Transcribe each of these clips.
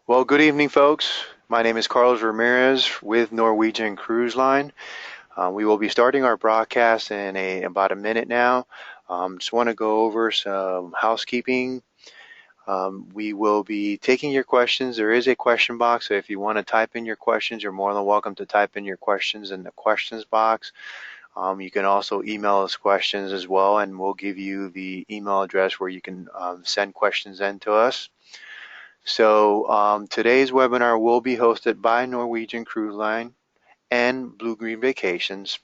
Well, good evening, folks. My name is Carlos Ramirez with Norwegian Cruise Line. We will be starting our broadcast in about a minute now. Just want to go over some housekeeping. We will be taking your questions. There is a question box, so if you want to type in your questions, you're more than welcome to type in your questions in the questions box. You can also email us questions as well, and we'll give you the email address where you can send questions in to us. So today's webinar will be hosted by Norwegian Cruise Line and Bluegreen Vacations.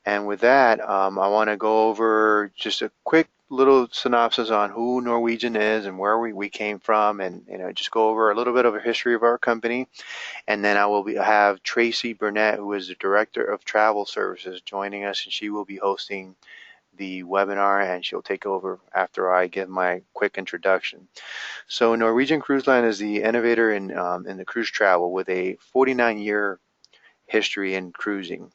And with that, I want to go over just a quick little synopsis on who Norwegian is and where we came from, and just go over a little bit of a history of our company. And then I will have Tracy Burnett, who is the Director of Travel Services, joining us, and she will be hosting the webinar, and she'll take over after I give my quick introduction. So Norwegian Cruise Line is the innovator in the cruise travel with a 49-year history in cruising.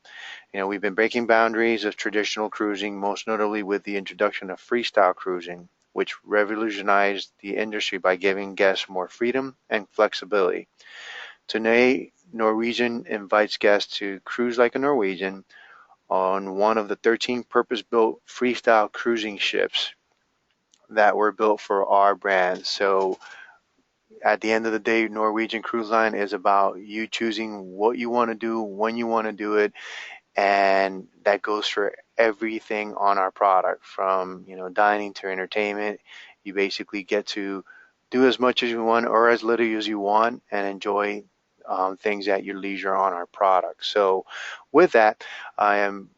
We've been breaking boundaries of traditional cruising, most notably with the introduction of freestyle cruising, which revolutionized the industry by giving guests more freedom and flexibility. Today, Norwegian invites guests to cruise like a Norwegian on one of the 13 purpose-built freestyle cruising ships that were built for our brand. So at the end of the day, Norwegian Cruise Line is about you choosing what you want to do, when you want to do it, and that goes for everything on our product, from dining to entertainment. You basically get to do as much as you want or as little as you want and enjoy things at your leisure on our product. So with that, I am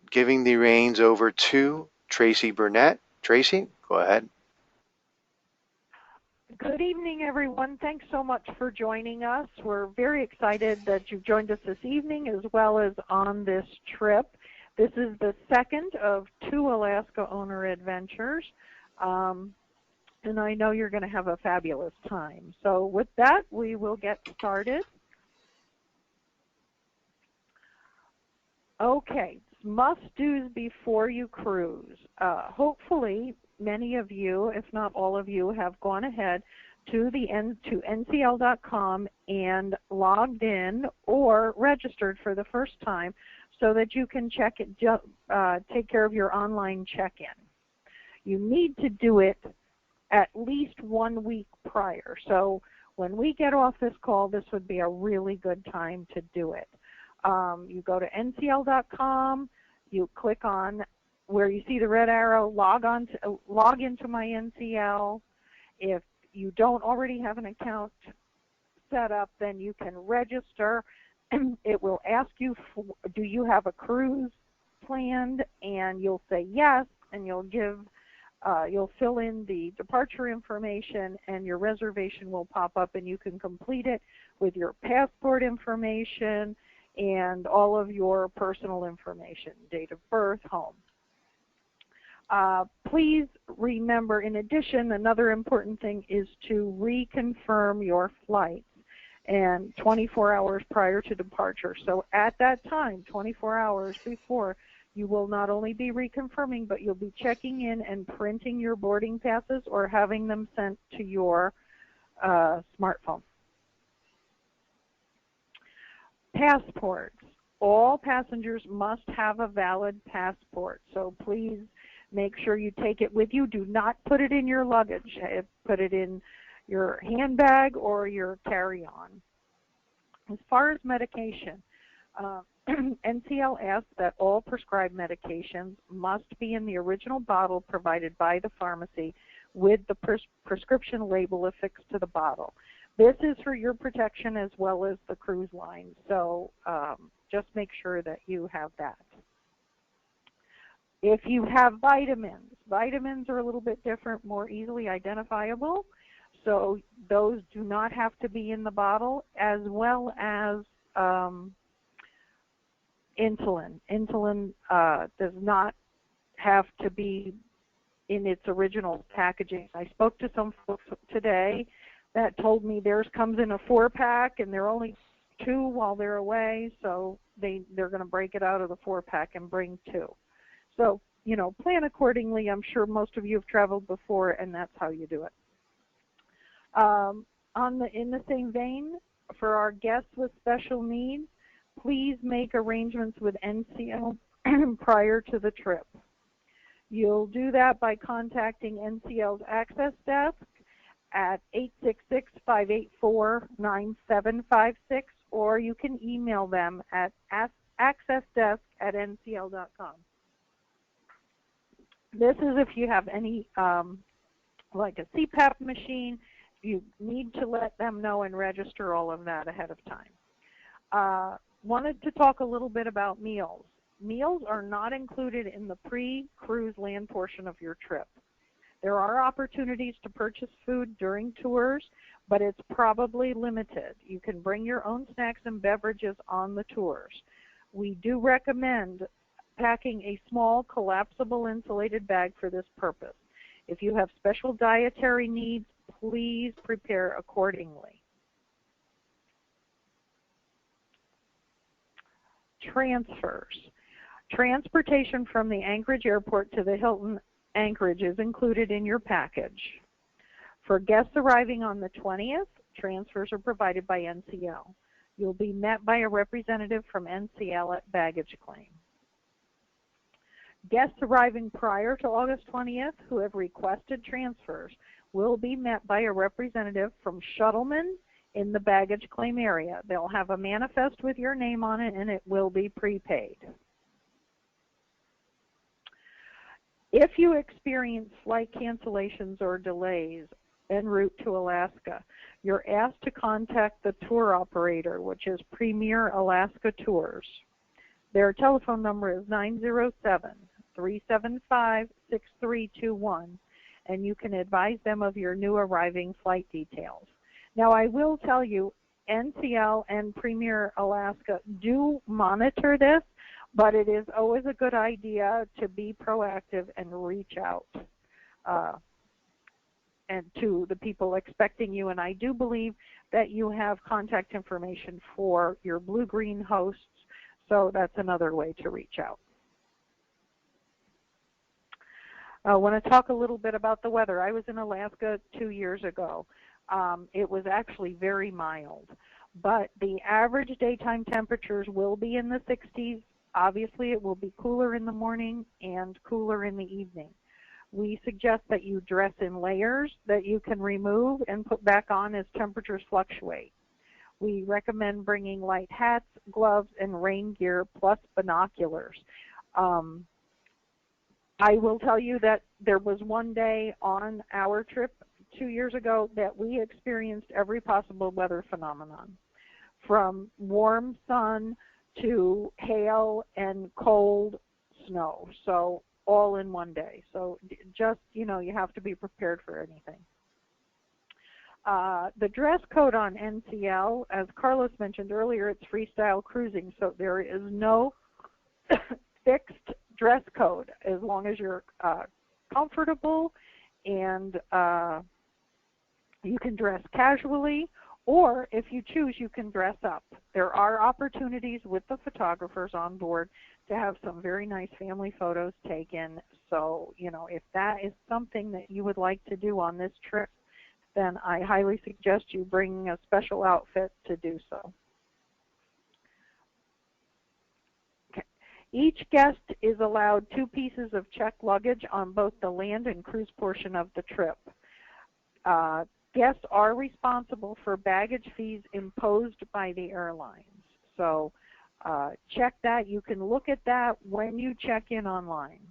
giving the reins over to Tracy Burnett. Tracy, go ahead. Good evening, everyone. Thanks so much for joining us. We're very excited that you've joined us this evening as well as on this trip. This is the second of 2 Alaska owner adventures, and I know you're going to have a fabulous time. So with that, we will get started. Okay, must-dos before you cruise. Hopefully, many of you, if not all of you, have gone ahead to ncl.com and logged in or registered for the first time so that you can take care of your online check-in. You need to do it at least 1 week prior. So when we get off this call, this would be a really good time to do it. You go to ncl.com, you click on where you see the red arrow, log into my NCL. If you don't already have an account set up, then you can register. It will ask you, do you have a cruise planned? And you'll say yes, and you'll fill in the departure information, and your reservation will pop up, and you can complete it with your passport information and all of your personal information, date of birth, home. Please remember, in addition, another important thing is to reconfirm your flights and 24 hours prior to departure. So at that time, 24 hours before, you will not only be reconfirming, but you'll be checking in and printing your boarding passes or having them sent to your smartphone. Passports. All passengers must have a valid passport, so please make sure you take it with you. Do not put it in your luggage. Put it in your handbag or your carry-on. As far as medication, NCL asks that all prescribed medications must be in the original bottle provided by the pharmacy with the prescription label affixed to the bottle. This is for your protection as well as the cruise line, so just make sure that you have that. If you have vitamins are a little bit different, more easily identifiable, so those do not have to be in the bottle, as well as insulin. Insulin does not have to be in its original packaging. I spoke to some folks today that told me theirs comes in a 4-pack, and they're only 2 while they're away, so they're going to break it out of the 4-pack and bring 2. So, plan accordingly. I'm sure most of you have traveled before, and that's how you do it. In the same vein, for our guests with special needs, please make arrangements with NCL prior to the trip. You'll do that by contacting NCL's Access Desk at 866-584-9756, or you can email them at accessdesk@ncl.com. This is if you have any, like a CPAP machine, you need to let them know and register all of that ahead of time. Wanted to talk a little bit about meals. Meals are not included in the pre-cruise land portion of your trip. There are opportunities to purchase food during tours, but it's probably limited. You can bring your own snacks and beverages on the tours. We do recommend packing a small collapsible insulated bag for this purpose. If you have special dietary needs, please prepare accordingly. Transfers. Transportation from the Anchorage Airport to the Hilton Anchorage is included in your package. For guests arriving on the 20th, transfers are provided by NCL. You'll be met by a representative from NCL at baggage claim. Guests arriving prior to August 20th who have requested transfers will be met by a representative from Shuttleman in the baggage claim area. They'll have a manifest with your name on it, and it will be prepaid. If you experience flight cancellations or delays en route to Alaska, you're asked to contact the tour operator, which is Premier Alaska Tours. Their telephone number is 907-375-6321, and you can advise them of your new arriving flight details. Now, I will tell you, NCL and Premier Alaska do monitor this, but it is always a good idea to be proactive and reach out and to the people expecting you. And I do believe that you have contact information for your Bluegreen hosts, so that's another way to reach out. I want to talk a little bit about the weather. I was in Alaska 2 years ago. It was actually very mild, but the average daytime temperatures will be in the 60s. Obviously, it will be cooler in the morning and cooler in the evening. We suggest that you dress in layers that you can remove and put back on as temperatures fluctuate. We recommend bringing light hats, gloves, and rain gear, plus binoculars. I will tell you that there was one day on our trip 2 years ago that we experienced every possible weather phenomenon, from warm sun to hail and cold snow, so all in one day. So just, you have to be prepared for anything. The dress code on NCL, as Carlos mentioned earlier, it's freestyle cruising, so there is no fixed dress code as long as you're comfortable and you can dress casually, or if you choose, you can dress up. There are opportunities with the photographers on board to have some very nice family photos taken. So, if that is something that you would like to do on this trip, then I highly suggest you bring a special outfit to do so. Okay. Each guest is allowed 2 pieces of checked luggage on both the land and cruise portion of the trip. Guests are responsible for baggage fees imposed by the airlines. So check that. You can look at that when you check in online.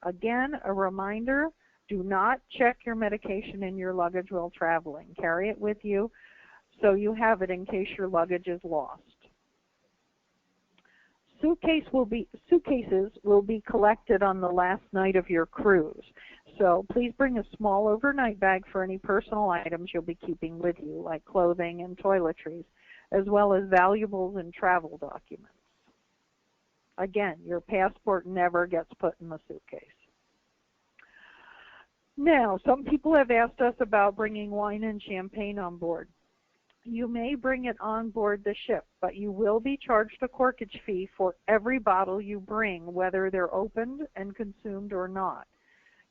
Again, a reminder, do not check your medication in your luggage while traveling. Carry it with you so you have it in case your luggage is lost. Suitcases will be collected on the last night of your cruise. So please bring a small overnight bag for any personal items you'll be keeping with you, like clothing and toiletries, as well as valuables and travel documents. Again, your passport never gets put in the suitcase. Now, some people have asked us about bringing wine and champagne on board. You may bring it on board the ship, but you will be charged a corkage fee for every bottle you bring, whether they're opened and consumed or not.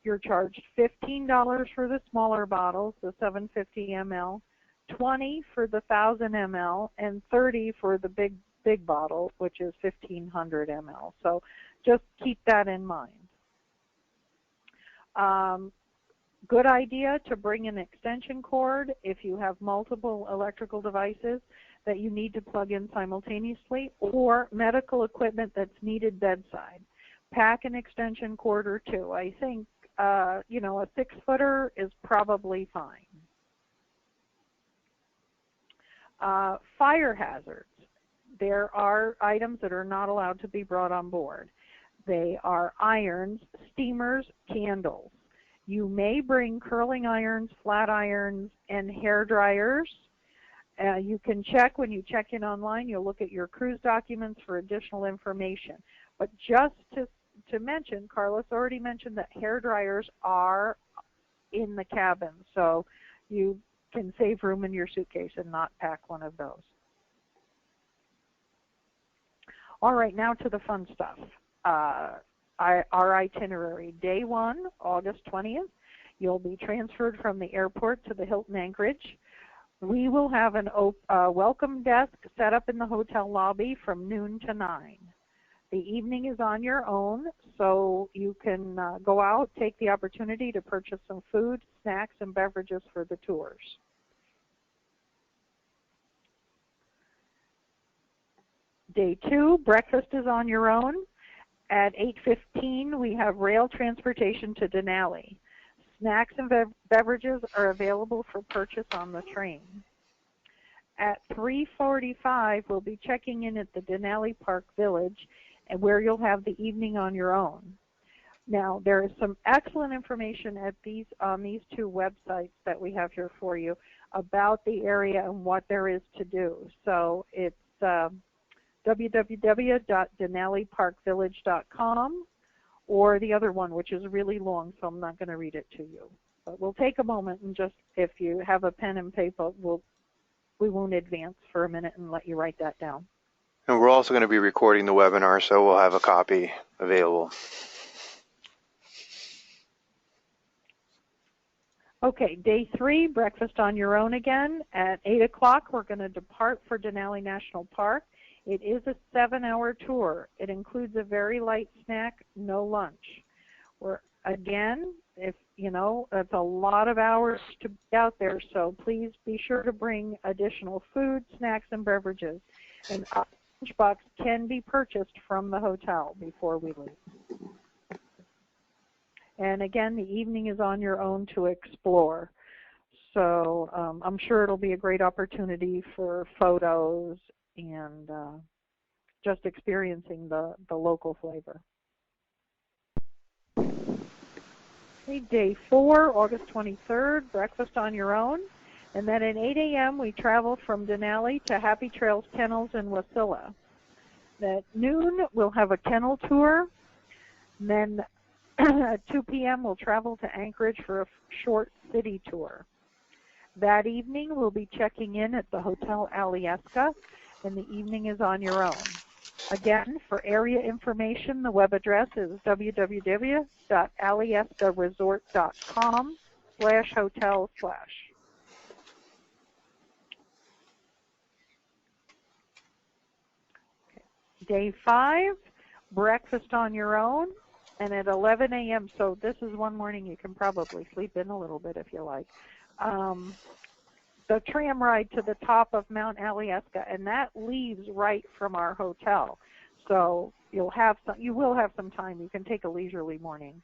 You're charged $15 for the smaller bottles, the 750 ml, 20 for the 1,000 ml, and 30 for the big bottle, which is 1,500 ml. So just keep that in mind. Good idea to bring an extension cord if you have multiple electrical devices that you need to plug in simultaneously, or medical equipment that's needed bedside. Pack an extension cord or two. I think, a 6-footer is probably fine. Fire hazards. There are items that are not allowed to be brought on board. They are irons, steamers, candles. You may bring curling irons, flat irons, and hair dryers. You can check when you check in online. You'll look at your cruise documents for additional information. But just to mention, Carlos already mentioned that hair dryers are in the cabin, so you can save room in your suitcase and not pack one of those. All right, now to the fun stuff. Our itinerary. Day 1, August 20th, you'll be transferred from the airport to the Hilton Anchorage. We will have a welcome desk set up in the hotel lobby from noon to 9. The evening is on your own, so you can go out, take the opportunity to purchase some food, snacks, and beverages for the tours. Day 2, breakfast is on your own. At 8:15, we have rail transportation to Denali. Snacks and beverages are available for purchase on the train. At 3:45, we'll be checking in at the Denali Park Village, and where you'll have the evening on your own. Now, there is some excellent information on these two websites that we have here for you about the area and what there is to do. So it's www.denaliparkvillage.com, or the other one, which is really long, so I'm not going to read it to you. But we'll take a moment and just, if you have a pen and paper, we won't advance for a minute and let you write that down. And we're also going to be recording the webinar, so we'll have a copy available. Okay, day 3, breakfast on your own again. At 8 o'clock, we're going to depart for Denali National Park. It is a 7-hour tour. It includes a very light snack, no lunch. Again, if it's a lot of hours to be out there, so please be sure to bring additional food, snacks, and beverages. And our lunchbox can be purchased from the hotel before we leave. And again, the evening is on your own to explore. So I'm sure it'll be a great opportunity for photos and just experiencing the local flavor. Okay, day 4, August 23rd, breakfast on your own. And then at 8 a.m. we travel from Denali to Happy Trails Kennels in Wasilla. At noon we'll have a kennel tour. And then at 2 p.m. we'll travel to Anchorage for a short city tour. That evening we'll be checking in at the Hotel Alyeska, and the evening is on your own. Again, for area information, the web address is www.alyeskaresort.com/hotel/. Day 5, breakfast on your own, and at 11 a.m., so this is one morning you can probably sleep in a little bit if you like, the tram ride to the top of Mount Alyeska, and that leaves right from our hotel. So you will have some time. You can take a leisurely morning.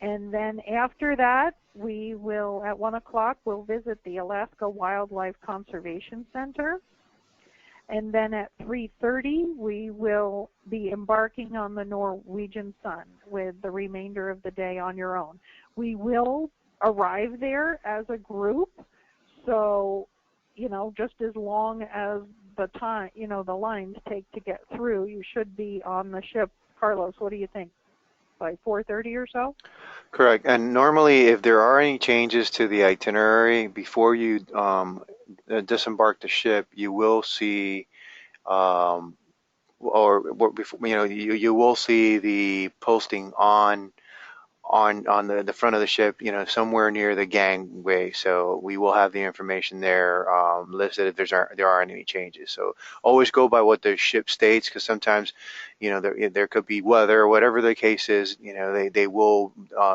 And then after that, we will, at 1 o'clock, we'll visit the Alaska Wildlife Conservation Center. And then at 3:30, we will be embarking on the Norwegian Sun with the remainder of the day on your own. We will arrive there as a group. So, just as long as the time, the lines take to get through, you should be on the ship. Carlos, what do you think? By 4:30 or so? Correct. And normally, if there are any changes to the itinerary before you disembark the ship, you will see, you will see the posting on on the front of the ship, somewhere near the gangway. So we will have the information there listed if there aren't any changes. So always go by what the ship states, because sometimes, there could be weather or whatever the case is. They will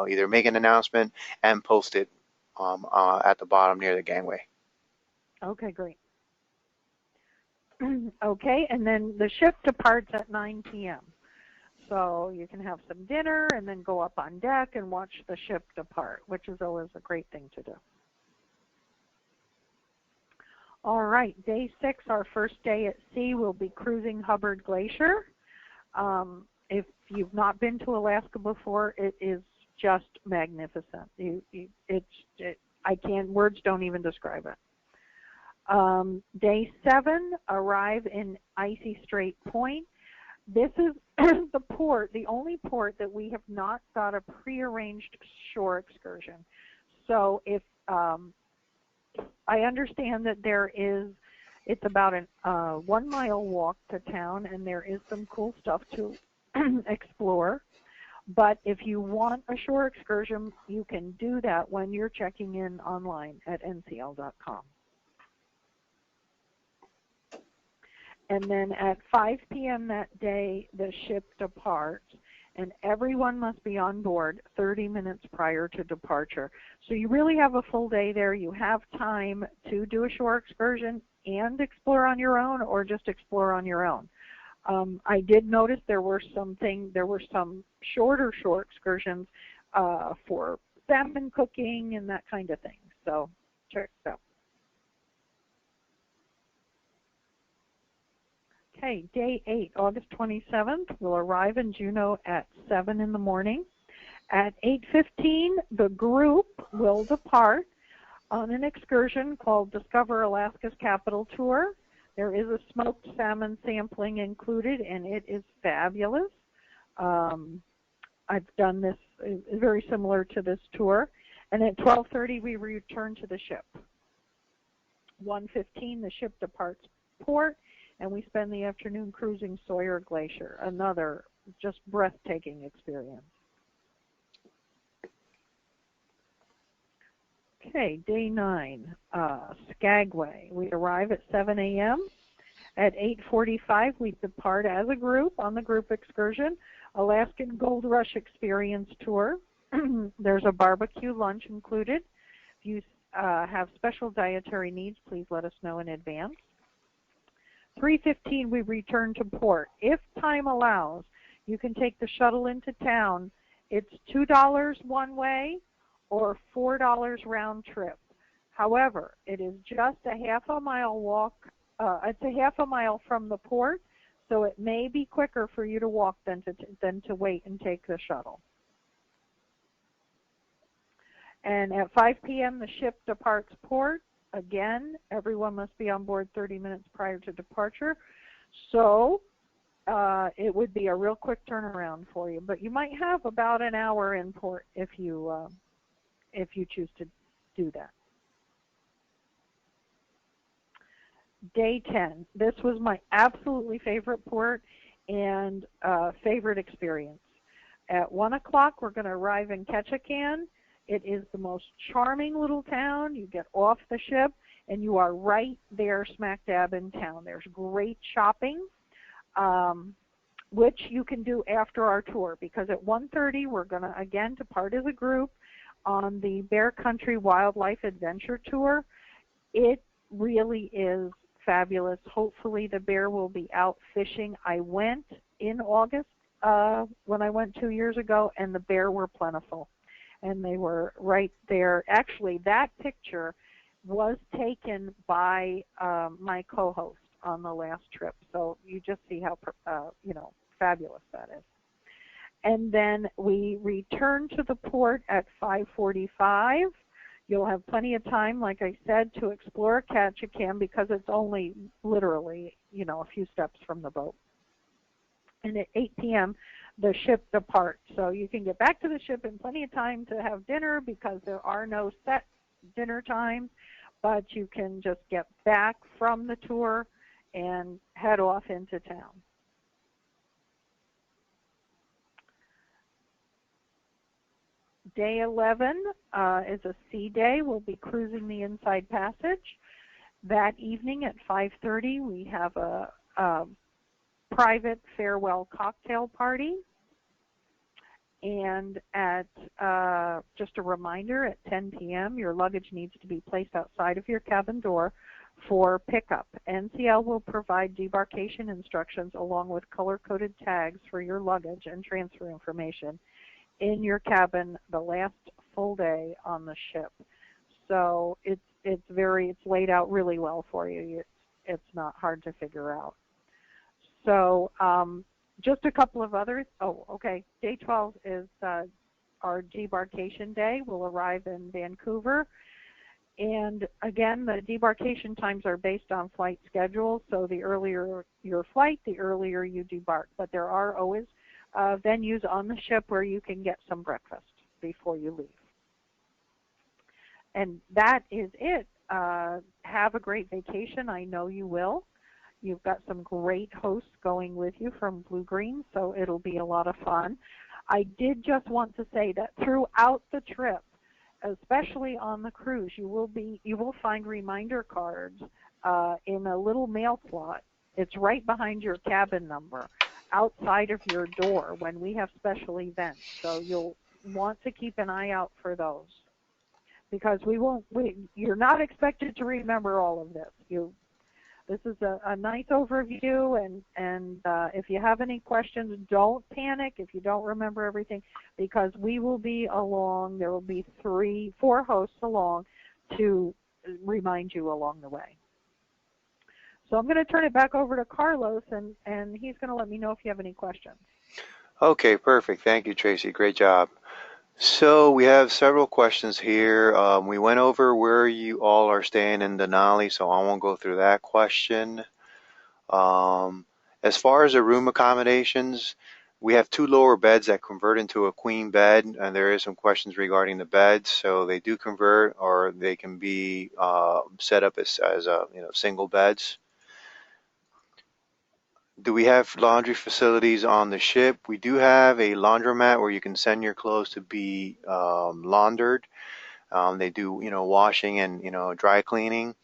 either make an announcement and post it at the bottom near the gangway. Okay, great. Okay, and then the ship departs at 9 p.m. So you can have some dinner and then go up on deck and watch the ship depart, which is always a great thing to do. All right, day 6, our first day at sea, we'll be cruising Hubbard Glacier. If you've not been to Alaska before, it is just magnificent. Words don't even describe it. Day 7, arrive in Icy Strait Point. This is the only port that we have not got a prearranged shore excursion. So if I understand that it's about a 1 mile walk to town, and there is some cool stuff to explore. But if you want a shore excursion, you can do that when you're checking in online at ncl.com. And then at 5 p.m. that day, the ship departs, and everyone must be on board 30 minutes prior to departure. So you really have a full day there. You have time to do a shore excursion and explore on your own, or just explore on your own. I did notice there were some shorter shore excursions for salmon cooking and that kind of thing. So check it out. Okay, day 8, August 27th, we'll arrive in Juneau at 7 in the morning. At 8:15, the group will depart on an excursion called Discover Alaska's Capital Tour. There is a smoked salmon sampling included, and it is fabulous. I've done this, very similar to this tour. And at 12:30, we return to the ship. 1:15, the ship departs port, and we spend the afternoon cruising Sawyer Glacier, another just breathtaking experience. Okay, day 9, Skagway. We arrive at 7 a.m. At 8:45, we depart as a group on the group excursion, Alaskan Gold Rush Experience Tour. There's a barbecue lunch included. If you have special dietary needs, please let us know in advance. 3:15, we return to port. If time allows, you can take the shuttle into town. It's $2 one way or $4 round trip. However, it is just a half a mile walk. It's a half a mile from the port, so it may be quicker for you to walk than to wait and take the shuttle. And at 5 p.m., the ship departs port. Again, everyone must be on board 30 minutes prior to departure. So it would be a real quick turnaround for you. But you might have about an hour in port if you choose to do that. Day 10. This was my absolutely favorite port and favorite experience. At 1 o'clock, we're going to arrive in Ketchikan. It is the most charming little town. You get off the ship, and you are right there smack dab in town. There's great shopping, which you can do after our tour, because at 1:30, we're going to, again, depart as a group on the Bear Country Wildlife Adventure Tour. It really is fabulous. Hopefully the bear will be out fishing. I went in August when I went 2 years ago, and the bear were plentiful. And they were right there. Actually, that picture was taken by my co-host on the last trip. So you just see how fabulous that is. And then we return to the port at 5:45. You'll have plenty of time, like I said, to explore Ketchikan, because it's only literally, a few steps from the boat. And at 8 p.m., the ship departs. So you can get back to the ship in plenty of time to have dinner, because there are no set dinner times, but you can just get back from the tour and head off into town. Day 11 is a sea day. We'll be cruising the Inside Passage. That evening at 5:30, we have a private farewell cocktail party. And at just a reminder, at 10 p.m., your luggage needs to be placed outside of your cabin door for pickup. NCL will provide debarkation instructions along with color-coded tags for your luggage and transfer information in your cabin the last full day on the ship. So it's laid out really well for you. It's not hard to figure out. So just a couple of others. Oh, okay. Day 12 is our debarkation day. We'll arrive in Vancouver. And again, the debarkation times are based on flight schedules. So the earlier your flight, the earlier you debark. But there are always venues on the ship where you can get some breakfast before you leave. And that is it. Have a great vacation. I know you will. You've got some great hosts going with you from Bluegreen, so it'll be a lot of fun. I did just want to say that throughout the trip, especially on the cruise, you will find reminder cards in a little mail slot. It's right behind your cabin number, outside of your door when we have special events. So you'll want to keep an eye out for those, because you're not expected to remember all of this. This is a nice overview, and if you have any questions, don't panic if you don't remember everything, because we will be along. There will be 4 hosts along to remind you along the way. So I'm going to turn it back over to Carlos, and he's going to let me know if you have any questions. Okay, perfect. Thank you, Tracy. Great job. So we have several questions here. We went over where you all are staying in Denali, so I won't go through that question. As far as the room accommodations, we have 2 lower beds that convert into a queen bed, and there is some questions regarding the beds. So they do convert, or they can be set up as single beds. Do we have laundry facilities on the ship? We do have a laundromat where you can send your clothes to be laundered. They do, washing and, dry cleaning.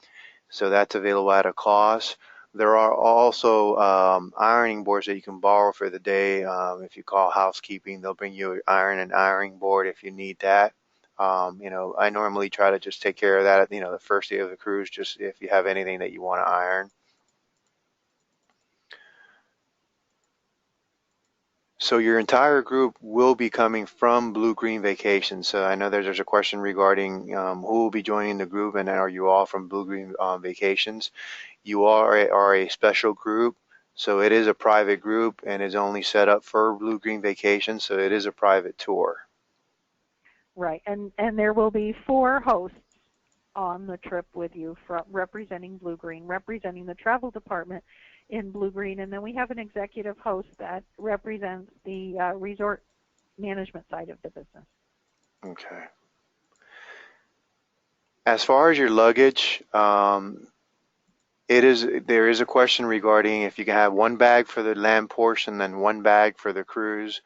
So that's available at a cost. There are also ironing boards that you can borrow for the day. If you call housekeeping, they'll bring you an iron and ironing board if you need that. I normally try to just take care of that, the first day of the cruise, just if you have anything that you want to iron. So your entire group will be coming from Bluegreen Vacations. So I know there's a question regarding who will be joining the group, and are you all from Bluegreen Vacations? You are a special group, so it is a private group and is only set up for Bluegreen Vacations, so it is a private tour. Right, and there will be 4 hosts on the trip with you, representing Bluegreen, representing the travel department in Bluegreen, and then we have an executive host that represents the resort management side of the business. Okay. As far as your luggage, there is a question regarding if you can have 1 bag for the land portion and 1 bag for the cruise.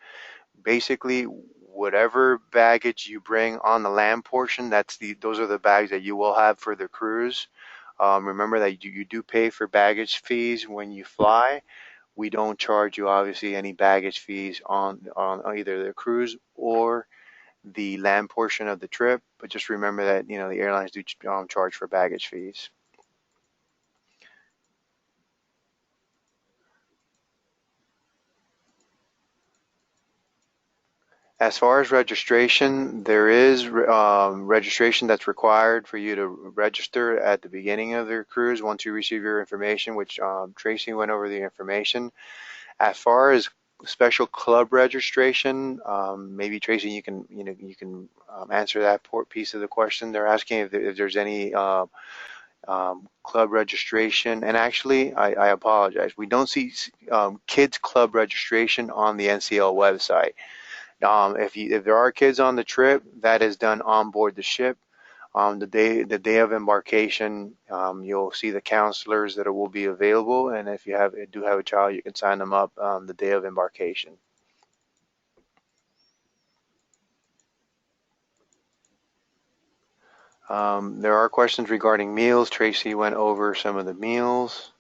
Basically, whatever baggage you bring on the land portion, those are the bags that you will have for the cruise. Remember that you do pay for baggage fees when you fly. We don't charge you obviously any baggage fees on either the cruise or the land portion of the trip, but just remember that the airlines do charge for baggage fees. As far as registration, there is registration that's required for you to register at the beginning of the cruise once you receive your information, which Tracy went over the information. As far as special club registration, maybe Tracy, you can answer that piece of the question. They're asking if there's any club registration, and actually, I apologize. We don't see kids club registration on the NCL website. If there are kids on the trip, that is done on board the ship. The day of embarkation, you'll see the counselors that will be available, and if you do have a child, you can sign them up the day of embarkation. There are questions regarding meals. Tracy went over some of the meals.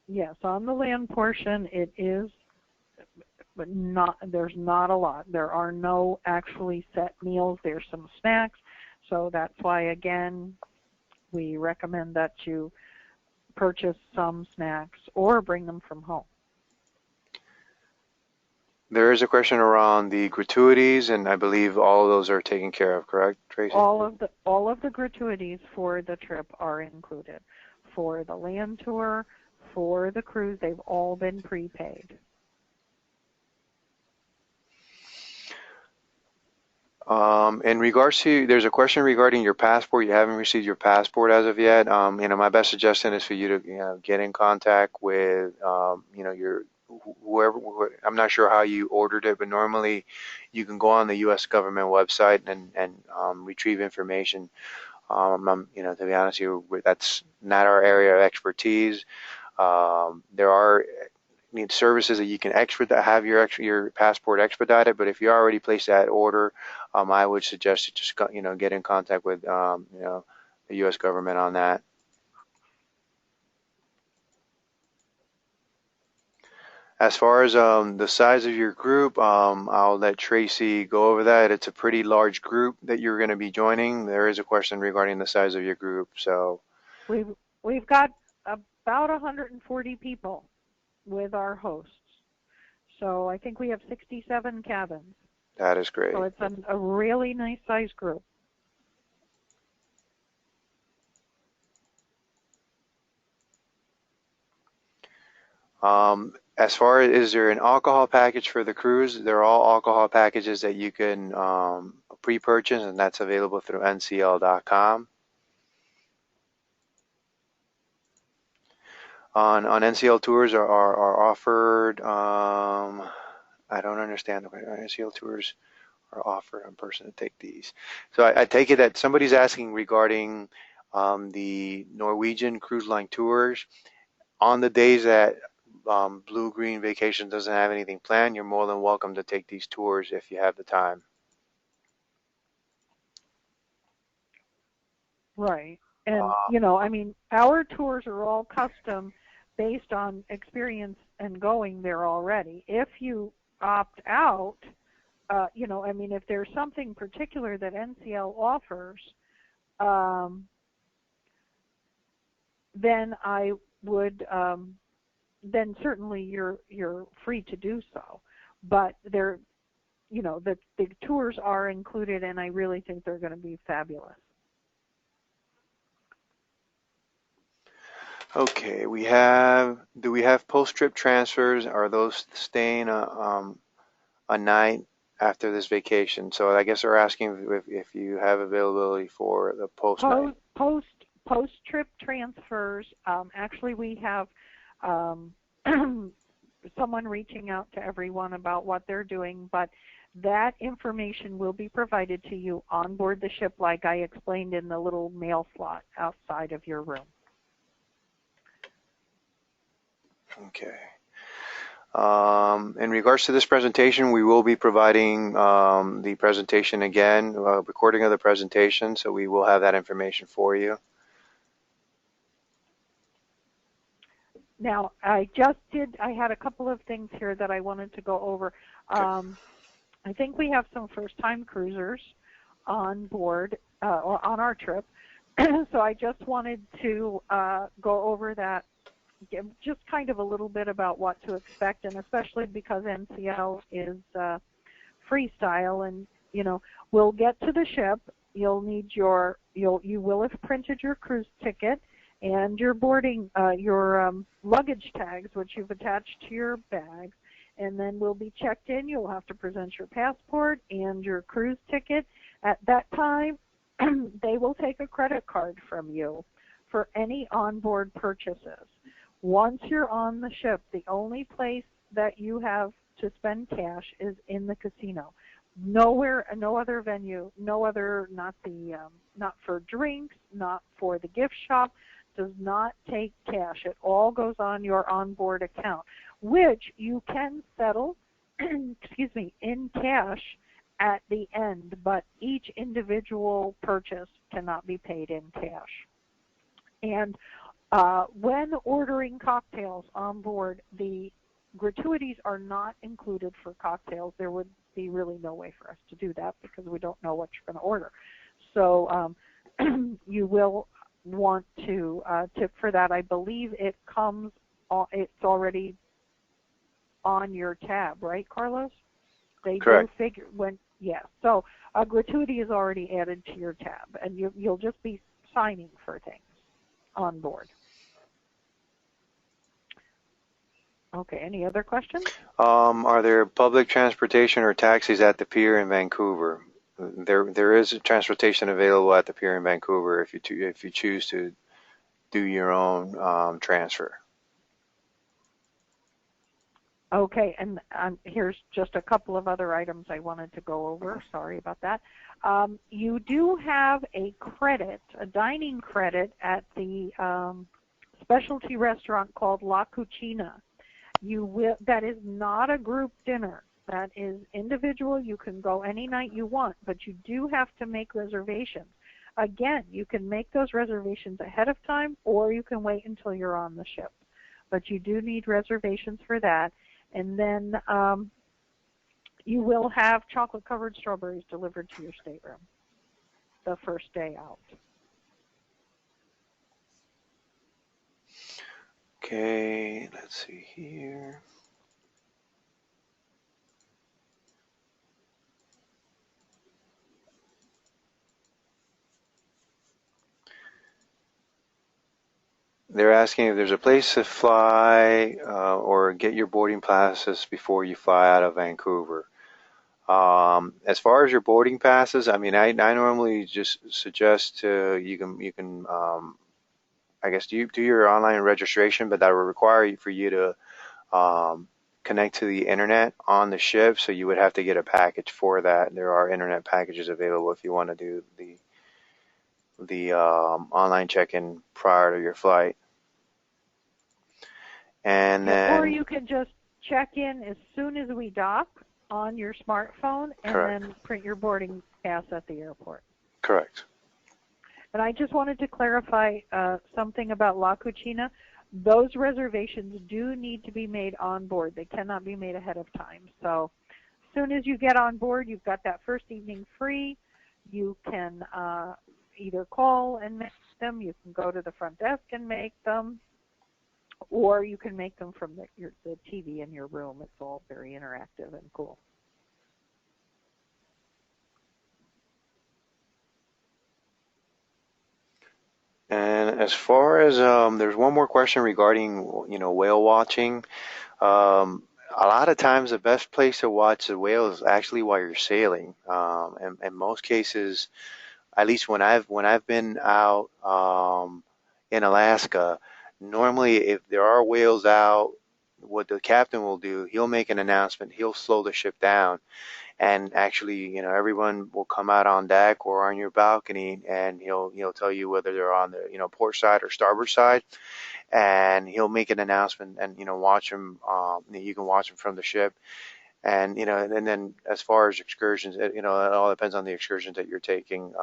Yes, on the land portion, it is, but there's not a lot. There are no actually set meals. There's some snacks, so that's why, again, we recommend that you purchase some snacks or bring them from home. There is a question around the gratuities, and I believe all of those are taken care of, correct, Tracy? All of the gratuities for the trip are included. For the land tour, for the cruise, they've all been prepaid. In regards to, there's a question regarding your passport. You haven't received your passport as of yet. My best suggestion is for you to, get in contact with, your whoever. I'm not sure how you ordered it, but normally you can go on the U.S. government website and retrieve information. To be honest with you, that's not our area of expertise. There are need services that you can have your passport expedited, but if you already placed that order, I would suggest you just get in contact with the U.S. government on that. As far as the size of your group, I'll let Tracy go over that. It's a pretty large group that you're going to be joining. There is a question regarding the size of your group, so we've got about 140 people with our hosts. So I think we have 67 cabins. That is great. So it's a really nice size group. As far as, is there an alcohol package for the cruise? They're all alcohol packages that you can pre-purchase, and that's available through ncl.com. On NCL tours are offered. I don't understand the way NCL tours are offered in person to take these. So I take it that somebody's asking regarding the Norwegian Cruise Line tours. On the days that Bluegreen Vacation doesn't have anything planned, you're more than welcome to take these tours if you have the time. Right. And, our tours are all custom based on experience and going there already. If you opt out, if there's something particular that NCL offers, then I would, then certainly you're free to do so. But the tours are included, and I really think they're going to be fabulous. Okay, do we have post-trip transfers? Are those staying a night after this vacation? So I guess they're asking if you have availability for the post-night. Post-trip transfers, actually we have someone reaching out to everyone about what they're doing, but that information will be provided to you on board the ship, like I explained in the little mail slot outside of your room. Okay. In regards to this presentation, we will be providing the presentation again, recording of the presentation, so we will have that information for you. Now, I had a couple of things here that I wanted to go over. I think we have some first-time cruisers on board, or on our trip, so I just wanted to go over that, just kind of a little bit about what to expect, and especially because NCL is freestyle, and we'll get to the ship. You'll need you will have printed your cruise ticket and your boarding your luggage tags, which you've attached to your bag, and then we'll be checked in. You'll have to present your passport and your cruise ticket. At that time, they will take a credit card from you for any onboard purchases. Once you're on the ship, the only place that you have to spend cash is in the casino. Nowhere, no other venue, not for drinks, not for the gift shop, does not take cash. It all goes on your onboard account, which you can settle, in cash at the end, but each individual purchase cannot be paid in cash. And when ordering cocktails on board, the gratuities are not included for cocktails. There would be really no way for us to do that because we don't know what you're going to order. So you will want to tip for that. I believe it comes, it's already on your tab, right, Carlos? They Correct. do figure when, yeah. So a gratuity is already added to your tab, and you'll just be signing for things on board. Okay, any other questions? Are there public transportation or taxis at the pier in Vancouver? There is transportation available at the pier in Vancouver if you choose to do your own transfer. Okay, and here's just a couple of other items I wanted to go over. Sorry about that. You do have a credit, a dining credit at the specialty restaurant called La Cucina. That is not a group dinner. That is individual. You can go any night you want, but you do have to make reservations. Again, you can make those reservations ahead of time, or you can wait until you're on the ship. But you do need reservations for that. And then you will have chocolate-covered strawberries delivered to your stateroom the first day out. Okay, let's see here. They're asking if there's a place to fly or get your boarding passes before you fly out of Vancouver. As far as your boarding passes, I mean, I normally just suggest you can I guess do your online registration, but that will require for you to connect to the internet on the ship. So you would have to get a package for that. There are internet packages available if you want to do the online check-in prior to your flight. And Or then you can just check in as soon as we dock on your smartphone and correct. then print your boarding pass at the airport. Correct. And I just wanted to clarify something about La Cucina. Those reservations do need to be made on board. They cannot be made ahead of time. So as soon as you get on board, you've got that first evening free. You can either call and make them. You can go to the front desk and make them. Or you can make them from the TV in your room. It's all very interactive and cool. And as far as there's one more question regarding whale watching. A lot of times, the best place to watch the whale is actually while you're sailing. And in most cases, at least when I've been out in Alaska, normally if there are whales out, what the captain will do, he'll make an announcement. He'll slow the ship down, and actually, everyone will come out on deck or on your balcony, and he'll tell you whether they're on the port side or starboard side, and he'll make an announcement, and watch them. You can watch them from the ship, and and then as far as excursions, it all depends on the excursions that you're taking,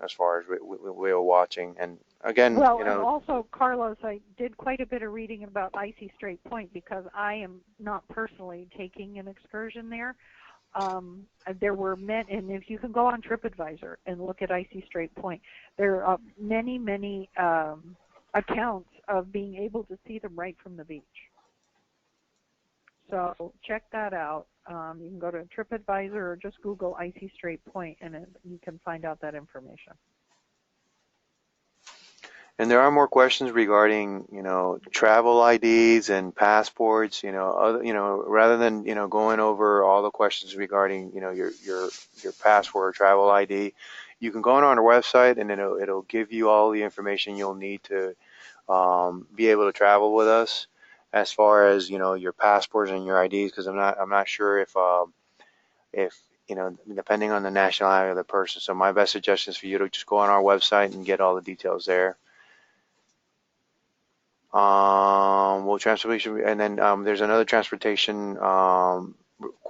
as far as whale watching. And again, Well, and also, Carlos, I did quite a bit of reading about Icy Strait Point because I am not personally taking an excursion there. There were many, and if you can go on TripAdvisor and look at Icy Strait Point, there are many accounts of being able to see them right from the beach. So check that out. You can go to TripAdvisor or just Google Icy Strait Point, and you can find out that information. And there are more questions regarding, travel IDs and passports, rather than, going over all the questions regarding, your passport or travel ID, you can go on our website and it'll give you all the information you'll need to be able to travel with us, as far as, your passports and your IDs, because I'm not sure if depending on the nationality of the person. So my best suggestion is for you to just go on our website and get all the details there. Will transportation, and then there's another transportation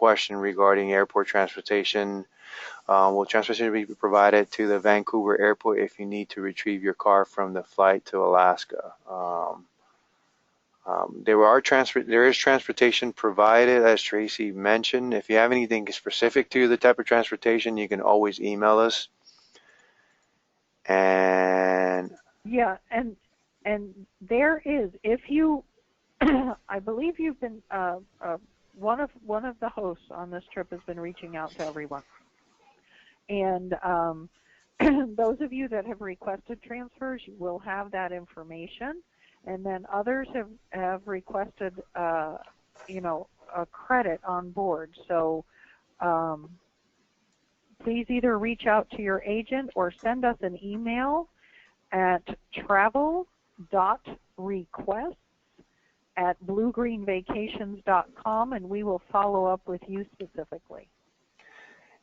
question regarding airport transportation. Will transportation be provided to the Vancouver airport if you need to retrieve your car from the flight to Alaska? There is transportation provided, as Tracy mentioned. If you have anything specific to the type of transportation, you can always email us. And yeah, and there is, if you, I believe you've been one of the hosts on this trip has been reaching out to everyone, and those of you that have requested transfers, you will have that information, and then others have requested, you know, a credit on board. So please either reach out to your agent or send us an email at travel.requests@bluegreenvacations.com, and we will follow up with you specifically.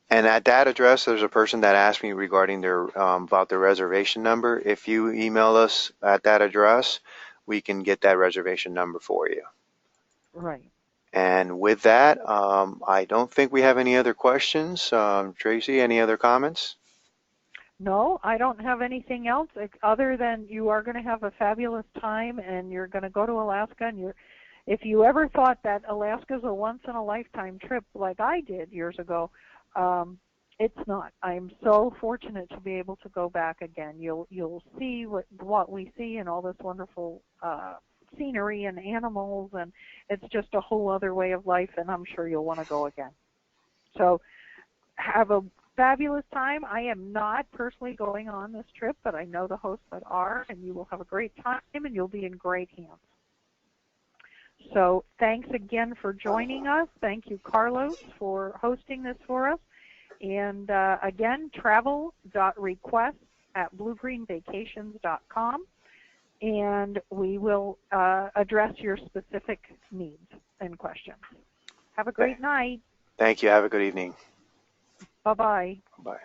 And at that address, there's a person that asked me regarding their about their reservation number. If you email us at that address, we can get that reservation number for you. Right. And with that, I don't think we have any other questions. Tracy, any other comments? No, I don't have anything else other than you are going to have a fabulous time, and you're going to go to Alaska. And if you ever thought that Alaska's a once-in-a-lifetime trip like I did years ago, it's not. I'm so fortunate to be able to go back again. You'll see what we see and all this wonderful scenery and animals, and it's just a whole other way of life, and I'm sure you'll want to go again. So have a fabulous time. I am not personally going on this trip, but I know the hosts that are, and you will have a great time, and you'll be in great hands. So thanks again for joining us. Thank you, Carlos, for hosting this for us. And again, travel.requests@bluegreenvacations.com, and we will address your specific needs and questions. Have a great night. Thank you. Have a good evening. Bye-bye. Bye.